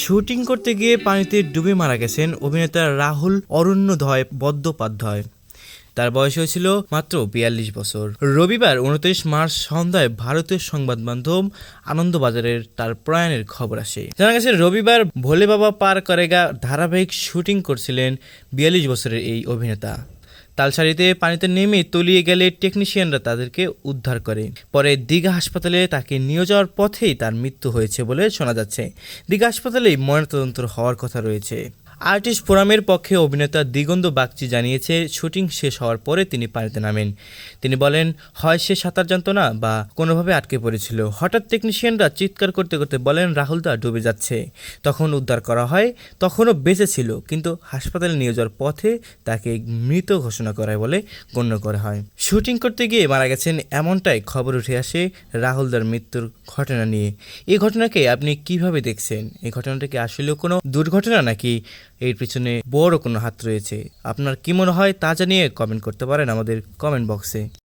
Shooting করতে গিয়ে পানিতে ডুবে মারা গেছেন অভিনেতা রাহুল অরণ্যোদয় বন্দ্যোপাধ্যায়। তার বয়স হয়েছিল মাত্র ৪২ বছর। রবিবার ২৯ মার্চ সন্ধ্যায় ভারতীয় সংবাদ মাধ্যম আনন্দবাজারের তার প্রয়াণের খবর আসে। জানা গেছে রবিবার ভোলে বাবা পার করেগা ধারাবাহিক শুটিং করছিলেন ৪২ বছরের এই অভিনেতা। তালসারিতে পানিতে নেমে তলিয়ে গেলে টেকনিশিয়ানরা তাদেরকে উদ্ধার করে। পরে দীঘা হাসপাতালে তাকে নিয়ে যাওয়ার পথেই তার মৃত্যু হয়েছে বলে শোনা যাচ্ছে। দীঘা হাসপাতালেই ময়নাতদন্ত হওয়ার কথা রয়েছে। আর্টিস্ট ফোরামের পক্ষে অভিনেতা দিগন্ত বাগচি জানিয়েছে, শুটিং শেষ হওয়ার পরে তিনি পানিতে নামেন। তিনি বলেন, হয় সে সাঁতার জানত না বা কোনোভাবে আটকে পড়েছিল। হঠাৎ টেকনিশিয়ানরা চিৎকার করতে করতে বলেন রাহুলদা ডুবে যাচ্ছে। তখন উদ্ধার করা হয়, তখনও বেঁচে ছিল, কিন্তু হাসপাতালে নিয়ে যাওয়ার পথে তাকে মৃত ঘোষণা করা বলে গণ্য করা হয়। শুটিং করতে গিয়ে মারা গেছেন এমনটাই খবর উঠে আসে রাহুলদার মৃত্যুর ঘটনা নিয়ে। এই ঘটনাকে আপনি কিভাবে দেখছেন? এই ঘটনাটা কি আসলেও কোনো দুর্ঘটনা নাকি এর পিছনে বড় কোনো হাত রয়েছে? আপনার কি মনে হয় তা জানিয়ে কমেন্ট করতে পারেন আমাদের কমেন্ট বক্সে।